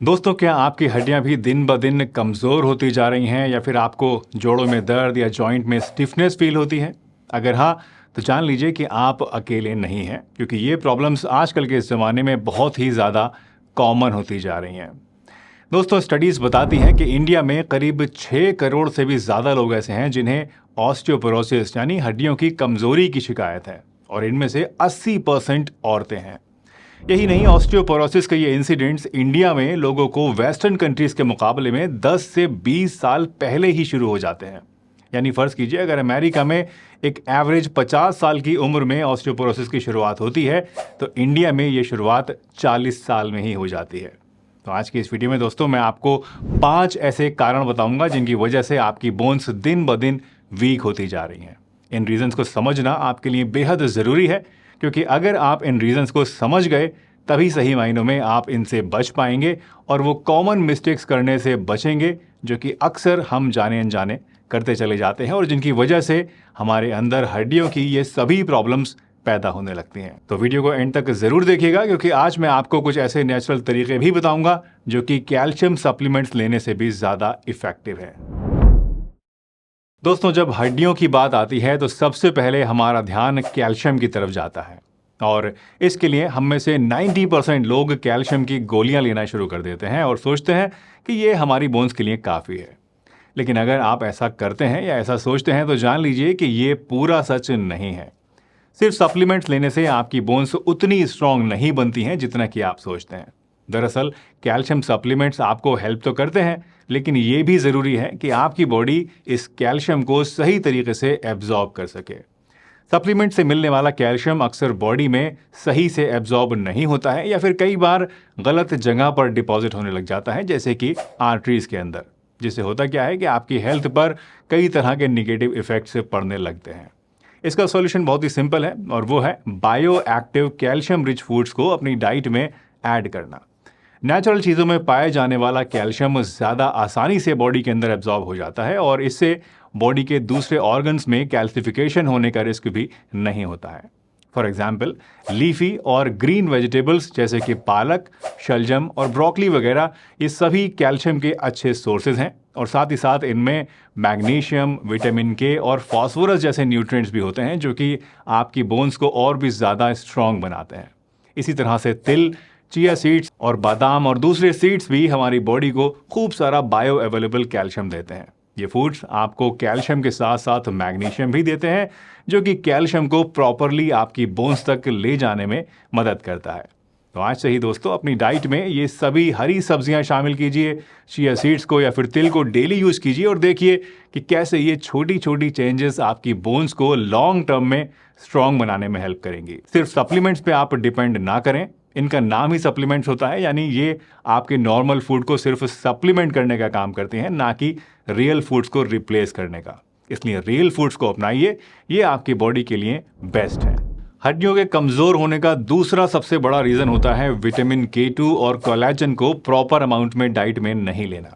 दोस्तों, क्या आपकी हड्डियां भी दिन ब दिन कमज़ोर होती जा रही हैं या फिर आपको जोड़ों में दर्द या जॉइंट में स्टिफनेस फील होती है? अगर हाँ, तो जान लीजिए कि आप अकेले नहीं हैं, क्योंकि ये प्रॉब्लम्स आजकल के ज़माने में बहुत ही ज़्यादा कॉमन होती जा रही हैं। दोस्तों, स्टडीज़ बताती हैं कि इंडिया में करीब 6 करोड़ से भी ज़्यादा लोग ऐसे हैं जिन्हें ऑस्टियोपोरोसिस यानी हड्डियों की कमज़ोरी की शिकायत है, और इनमें से 80% औरतें हैं। यही नहीं, ऑस्टियोपोरोसिस के ये इंसिडेंट्स इंडिया में लोगों को वेस्टर्न कंट्रीज के मुकाबले में 10 से 20 साल पहले ही शुरू हो जाते हैं। यानी फर्ज कीजिए, अगर अमेरिका में एक एवरेज 50 साल की उम्र में ऑस्टियोपोरोसिस की शुरुआत होती है, तो इंडिया में ये शुरुआत 40 साल में ही हो जाती है। तो आज की इस वीडियो में दोस्तों, मैं आपको 5 ऐसे कारण बताऊंगा जिनकी वजह से आपकी बोन्स दिन ब दिन वीक होती जा रही हैं। इन रीजंस को समझना आपके लिए बेहद ज़रूरी है, क्योंकि अगर आप इन रीजंस को समझ गए तभी सही मायनों में आप इनसे बच पाएंगे और वो कॉमन मिस्टेक्स करने से बचेंगे जो कि अक्सर हम जाने अनजाने करते चले जाते हैं और जिनकी वजह से हमारे अंदर हड्डियों की ये सभी प्रॉब्लम्स पैदा होने लगती हैं। तो वीडियो को एंड तक जरूर देखिएगा, क्योंकि आज मैं आपको कुछ ऐसे नेचुरल तरीके भी बताऊंगा जो कि कैल्शियम सप्लीमेंट्स लेने से भी ज्यादा इफेक्टिव है। दोस्तों, जब हड्डियों की बात आती है तो सबसे पहले हमारा ध्यान कैल्शियम की तरफ जाता है, और इसके लिए हम में से 90% लोग कैल्शियम की गोलियां लेना शुरू कर देते हैं और सोचते हैं कि ये हमारी बोन्स के लिए काफ़ी है। लेकिन अगर आप ऐसा करते हैं या ऐसा सोचते हैं तो जान लीजिए कि ये पूरा सच नहीं है। सिर्फ सप्लीमेंट्स लेने से आपकी बोन्स उतनी स्ट्रांग नहीं बनती हैं जितना कि आप सोचते हैं। दरअसल कैल्शियम सप्लीमेंट्स आपको हेल्प तो करते हैं, लेकिन ये भी ज़रूरी है कि आपकी बॉडी इस कैल्शियम को सही तरीके से एब्जॉर्ब कर सके। सप्लीमेंट से मिलने वाला कैल्शियम अक्सर बॉडी में सही से एब्जॉर्ब नहीं होता है या फिर कई बार गलत जगह पर डिपॉजिट होने लग जाता है, जैसे कि आर्टरीज के अंदर, जिससे होता क्या है कि आपकी हेल्थ पर कई तरह के निगेटिव इफेक्ट्स पड़ने लगते हैं। इसका सॉल्यूशन बहुत ही सिंपल है, और वो है bio active calcium rich foods को अपनी डाइट में ऐड करना। नेचुरल चीज़ों में पाए जाने वाला कैल्शियम ज़्यादा आसानी से बॉडी के अंदर एब्जॉर्ब हो जाता है और इससे बॉडी के दूसरे ऑर्गन्स में कैल्सिफिकेशन होने का रिस्क भी नहीं होता है। फॉर एग्जाम्पल, लीफी और ग्रीन वेजिटेबल्स जैसे कि पालक, शलजम और ब्रोकली वगैरह, ये सभी कैल्शियम के अच्छे सोर्सेज हैं, और साथ ही साथ इनमें मैग्नीशियम, विटामिन के और फास्फोरस जैसे न्यूट्रिएंट्स भी होते हैं जो कि आपकी बोन्स को और भी ज़्यादा स्ट्रॉन्ग बनाते हैं। इसी तरह से तिल, चिया सीड्स और बादाम और दूसरे सीड्स भी हमारी बॉडी को खूब सारा बायो अवेलेबल कैल्शियम देते हैं। ये फूड्स आपको कैल्शियम के साथ साथ मैग्नीशियम भी देते हैं, जो कि कैल्शियम को प्रॉपरली आपकी बोन्स तक ले जाने में मदद करता है। तो आज से ही दोस्तों, अपनी डाइट में ये सभी हरी सब्जियां शामिल कीजिए, चिया सीड्स को या फिर तिल को डेली यूज कीजिए और देखिए कि कैसे ये छोटी छोटी चेंजेस आपकी बोन्स को लॉन्ग टर्म में स्ट्रॉन्ग बनाने में हेल्प करेंगी। सिर्फ सप्लीमेंट्स पे आप डिपेंड ना करें, इनका नाम ही सप्लीमेंट्स होता है, यानी ये आपके नॉर्मल फूड को सिर्फ सप्लीमेंट करने का काम करते हैं, ना कि रियल फूड्स को रिप्लेस करने का। इसलिए रियल फूड्स को अपनाइए, ये आपकी बॉडी के लिए बेस्ट है। हड्डियों के कमज़ोर होने का दूसरा सबसे बड़ा रीज़न होता है विटामिन K2 और कोलेजन को प्रॉपर अमाउंट में डाइट में नहीं लेना।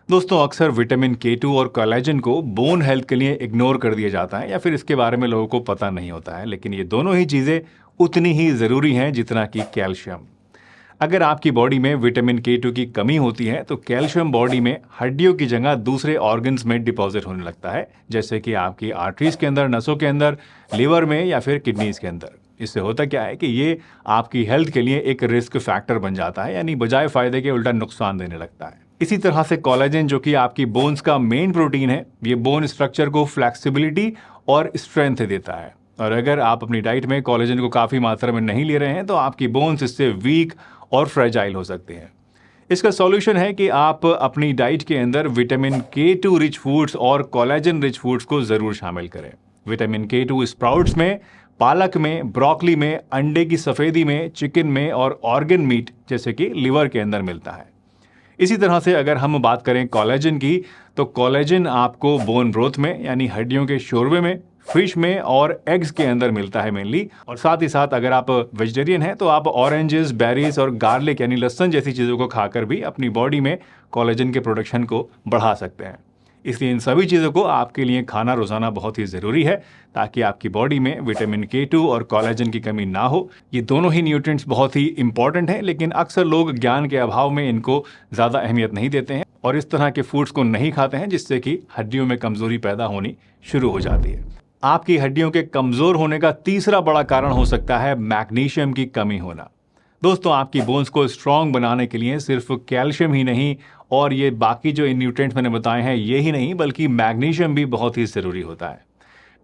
दोस्तों, अक्सर विटामिन K2 और कोलेजन को बोन हेल्थ के लिए इग्नोर कर दिया जाता है या फिर इसके बारे में लोगों को पता नहीं होता है, लेकिन ये दोनों ही चीज़ें उतनी ही ज़रूरी हैं जितना कि कैल्शियम। अगर आपकी बॉडी में विटामिन K2 की कमी होती है तो कैल्शियम बॉडी में हड्डियों की जगह दूसरे ऑर्गन्स में डिपॉजिट होने लगता है, जैसे कि आपकी आर्टरीज के अंदर, नसों के अंदर, लिवर में या फिर किडनीज के अंदर। इससे होता क्या है कि ये आपकी हेल्थ के लिए एक रिस्क फैक्टर बन जाता है, यानी बजाय फायदे के उल्टा नुकसान देने लगता है। इसी तरह से कोलेजन, जो कि आपकी बोन्स का मेन प्रोटीन है, ये बोन स्ट्रक्चर को फ्लेक्सिबिलिटी और स्ट्रेंथ देता है, और अगर आप अपनी डाइट में कोलेजन को काफ़ी मात्रा में नहीं ले रहे हैं तो आपकी बोन्स इससे वीक और फ्रेजाइल हो सकते हैं। इसका सॉल्यूशन है कि आप अपनी डाइट के अंदर विटामिन K2 रिच फूड्स और कोलेजन रिच फूड्स को ज़रूर शामिल करें। विटामिन K2 स्प्राउट्स में, पालक में, ब्रोकली में, अंडे की सफ़ेदी में, चिकन में और ऑर्गन मीट जैसे कि लिवर के अंदर मिलता है। इसी तरह से अगर हम बात करें कोलेजन की, तो कोलेजन आपको बोन ब्रोथ में यानी हड्डियों के शोरबे में, फिश में और एग्स के अंदर मिलता है मेनली। और साथ ही साथ अगर आप वेजिटेरियन हैं तो आप ऑरेंजेस, बेरीज और गार्लिक यानी लहसुन जैसी चीज़ों को खाकर भी अपनी बॉडी में कोलेजन के प्रोडक्शन को बढ़ा सकते हैं। इसलिए इन सभी चीज़ों को आपके लिए खाना रोजाना बहुत ही ज़रूरी है ताकि आपकी बॉडी में विटामिन K2 और कोलेजन की कमी ना हो। ये दोनों ही न्यूट्रिएंट्स बहुत ही इंपॉर्टेंट हैं, लेकिन अक्सर लोग ज्ञान के अभाव में इनको ज़्यादा अहमियत नहीं देते हैं और इस तरह के फूड्स को नहीं खाते हैं, जिससे कि हड्डियों में कमजोरी पैदा होनी शुरू हो जाती है। आपकी हड्डियों के कमजोर होने का तीसरा बड़ा कारण हो सकता है मैग्नीशियम की कमी होना। दोस्तों, आपकी बोन्स को स्ट्रांग बनाने के लिए सिर्फ कैल्शियम ही नहीं और ये बाकी जो न्यूट्रिएंट्स मैंने बताए हैं ये ही नहीं, बल्कि मैग्नीशियम भी बहुत ही ज़रूरी होता है।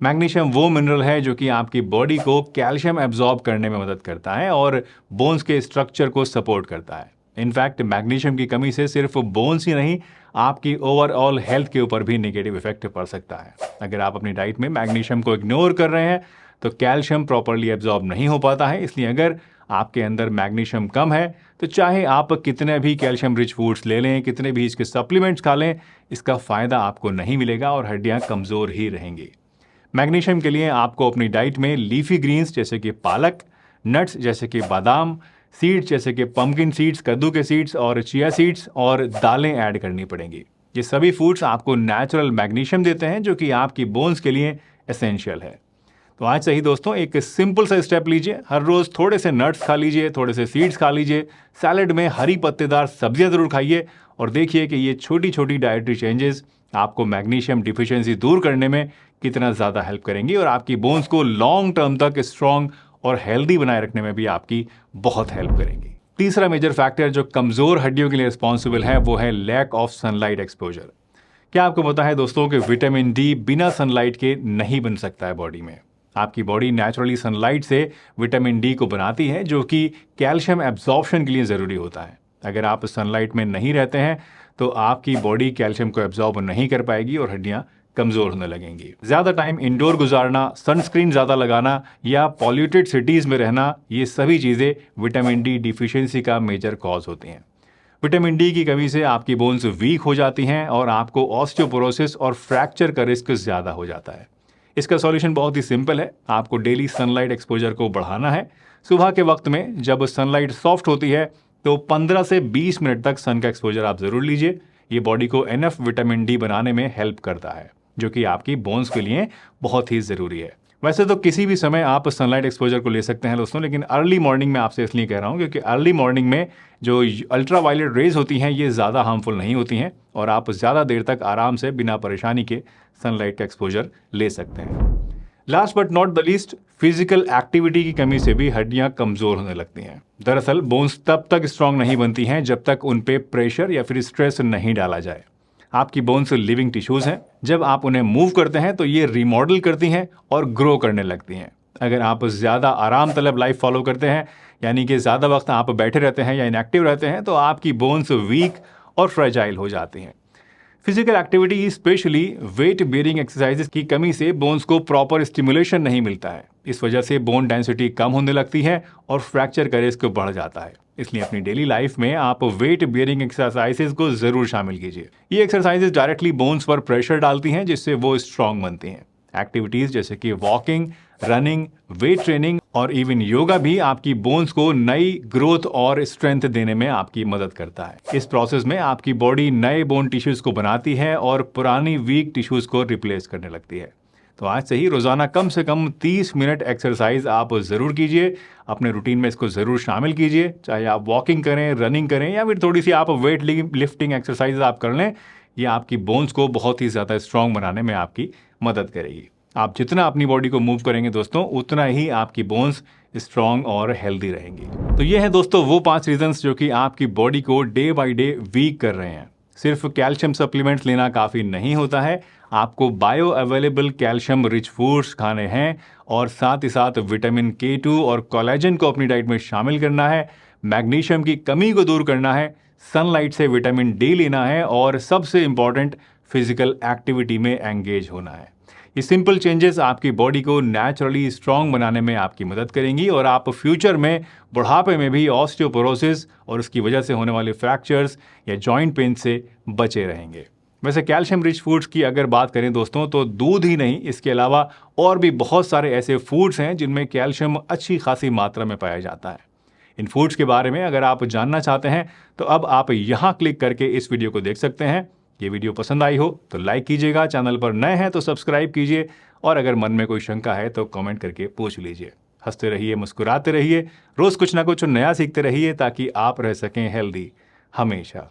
मैग्नीशियम वो मिनरल है जो कि आपकी बॉडी को कैल्शियम एब्जॉर्ब करने में मदद करता है और बोन्स के स्ट्रक्चर को सपोर्ट करता है। इनफैक्ट मैग्नीशियम की कमी से सिर्फ बोन्स ही नहीं, आपकी ओवरऑल हेल्थ के ऊपर भी नेगेटिव इफेक्ट पड़ सकता है। अगर आप अपनी डाइट में मैग्नीशियम को इग्नोर कर रहे हैं तो कैल्शियम प्रॉपरली एब्जॉर्ब नहीं हो पाता है। इसलिए अगर आपके अंदर मैग्नीशियम कम है तो चाहे आप कितने भी कैल्शियम रिच फूड्स ले लें, कितने भी इसके सप्लीमेंट्स खा लें, इसका फ़ायदा आपको नहीं मिलेगा और हड्डियाँ कमज़ोर ही रहेंगी। मैग्नीशियम के लिए आपको अपनी डाइट में लीफी ग्रीन्स जैसे कि पालक, नट्स जैसे कि बादाम, सीड्स जैसे कि पम्पकिन सीड्स, कद्दू के सीड्स और चिया सीड्स और दालें ऐड करनी पड़ेंगी। ये सभी फूड्स आपको नेचुरल मैग्नीशियम देते हैं जो कि आपकी बोन्स के लिए एसेंशियल है। तो आज से ही दोस्तों एक सिंपल सा स्टेप लीजिए, हर रोज़ थोड़े से नट्स खा लीजिए, थोड़े से सीड्स खा लीजिए, सैलेड में हरी पत्तेदार सब्जियां ज़रूर खाइए और देखिए कि ये छोटी छोटी डाइटरी चेंजेस आपको मैग्नीशियम डिफिशियंसी दूर करने में कितना ज़्यादा हेल्प करेंगी और आपकी बोन्स को लॉन्ग टर्म तक स्ट्रॉन्ग और हेल्दी बनाए रखने में भी आपकी बहुत हेल्प करेंगी। तीसरा मेजर फैक्टर जो कमज़ोर हड्डियों के लिए रिस्पॉन्सिबल है वो है लैक ऑफ सनलाइट एक्सपोजर। क्या आपको पता है दोस्तों कि विटामिन डी बिना सनलाइट के नहीं बन सकता है बॉडी में। आपकी बॉडी नेचुरली सनलाइट से विटामिन डी को बनाती है जो कि कैल्शियम एब्जॉर्प्शन के लिए ज़रूरी होता है। अगर आप सनलाइट में नहीं रहते हैं तो आपकी बॉडी कैल्शियम को एब्जॉर्ब नहीं कर पाएगी और हड्डियाँ कमज़ोर होने लगेंगी। ज़्यादा टाइम इंडोर गुजारना, सनस्क्रीन ज़्यादा लगाना या पॉल्यूटेड सिटीज़ में रहना, ये सभी चीज़ें विटामिन डी डिफिशियंसी का मेजर कॉज होती हैं। विटामिन डी की कमी से आपकी बोन्स वीक हो जाती हैं और आपको ऑस्टियोपोरोसिस और फ्रैक्चर का रिस्क ज़्यादा हो जाता है। इसका सॉल्यूशन बहुत ही सिंपल है, आपको डेली सनलाइट एक्सपोजर को बढ़ाना है। सुबह के वक्त में जब सनलाइट सॉफ्ट होती है तो 15 से 20 मिनट तक सन का एक्सपोजर आप ज़रूर लीजिए। ये बॉडी को एनफ विटामिन डी बनाने में हेल्प करता है जो कि आपकी बोन्स के लिए बहुत ही ज़रूरी है। वैसे तो किसी भी समय आप सनलाइट एक्सपोजर को ले सकते हैं दोस्तों, लेकिन अर्ली मॉर्निंग में आपसे इसलिए कह रहा हूँ क्योंकि अर्ली मॉर्निंग में जो अल्ट्रा वायलेट रेज होती हैं ये ज़्यादा हार्मफुल नहीं होती हैं और आप ज़्यादा देर तक आराम से बिना परेशानी के सनलाइट का एक्सपोजर ले सकते हैं। Last but not the least, physical activity की कमी से भी हड्डियाँ कमज़ोर होने लगती हैं। दरअसल बोन्स तब तक स्ट्रांग नहीं बनती हैं जब तक उन पे प्रेशर या फिर स्ट्रेस नहीं डाला जाए। आपकी बोन्स लिविंग टिश्यूज़ हैं, जब आप उन्हें मूव करते हैं तो ये रिमॉडल करती हैं और ग्रो करने लगती हैं। अगर आप ज़्यादा आराम तलब लाइफ फॉलो करते हैं, यानी कि ज़्यादा वक्त आप बैठे रहते हैं या इनएक्टिव रहते हैं, तो आपकी बोन्स वीक और फ्रेजाइल हो जाती हैं। Physical activity specially weight bearing exercises की कमी से बोन्स को प्रॉपर स्टिमुलेशन नहीं मिलता है। इस वजह से बोन डेंसिटी कम होने लगती है और फ्रैक्चर का रिस्क बढ़ जाता है। इसलिए अपनी डेली लाइफ में आप वेट बेयरिंग एक्सरसाइजेस को ज़रूर शामिल कीजिए। ये एक्सरसाइजेस डायरेक्टली बोन्स पर प्रेशर डालती हैं जिससे वो स्ट्रांग बनती हैं। एक्टिविटीज़ जैसे कि वॉकिंग, रनिंग, वेट ट्रेनिंग और इवन योगा भी आपकी बोन्स को नई ग्रोथ और स्ट्रेंथ देने में आपकी मदद करता है। इस प्रोसेस में आपकी बॉडी नए बोन टिश्यूज़ को बनाती है और पुरानी वीक टिश्यूज़ को रिप्लेस करने लगती है। तो आज से ही रोज़ाना कम से कम 30 मिनट एक्सरसाइज आप ज़रूर कीजिए, अपने रूटीन में इसको ज़रूर शामिल कीजिए। चाहे आप वॉकिंग करें, रनिंग करें या फिर थोड़ी सी आप वेट लिफ्टिंग एक्सरसाइज आप कर लें, ये आपकी बोन्स को बहुत ही ज़्यादा स्ट्रॉन्ग बनाने में आपकी मदद करेगी। आप जितना अपनी बॉडी को मूव करेंगे दोस्तों, उतना ही आपकी बोन्स स्ट्रॉन्ग और हेल्दी रहेंगी। तो ये है दोस्तों वो 5 रीजंस जो कि आपकी बॉडी को डे बाय डे वीक कर रहे हैं। सिर्फ कैल्शियम सप्लीमेंट्स लेना काफ़ी नहीं होता है, आपको bio available calcium rich foods खाने हैं और साथ ही साथ विटामिन K2 और कोलेजन को अपनी डाइट में शामिल करना है, मैग्नीशियम की कमी को दूर करना है, सनलाइट से विटामिन डी लेना है और सबसे इम्पॉर्टेंट फिजिकल एक्टिविटी में एंगेज होना है। ये सिंपल चेंजेस आपकी बॉडी को नेचुरली स्ट्रॉन्ग बनाने में आपकी मदद करेंगी और आप फ्यूचर में बुढ़ापे में भी ऑस्टियोपोरोसिस और उसकी वजह से होने वाले फ्रैक्चर्स या जॉइंट पेन से बचे रहेंगे। वैसे कैल्शियम रिच फूड्स की अगर बात करें दोस्तों, तो दूध ही नहीं, इसके अलावा और भी बहुत सारे ऐसे फूड्स हैं जिनमें कैल्शियम अच्छी खासी मात्रा में पाया जाता है। इन फूड्स के बारे में अगर आप जानना चाहते हैं तो अब आप यहाँ क्लिक करके इस वीडियो को देख सकते हैं। ये वीडियो पसंद आई हो तो लाइक कीजिएगा, चैनल पर नए हैं तो सब्सक्राइब कीजिए, और अगर मन में कोई शंका है तो कमेंट करके पूछ लीजिए। हंसते रहिए, मुस्कुराते रहिए, रोज कुछ ना कुछ नया सीखते रहिए ताकि आप रह सकें हेल्दी हमेशा।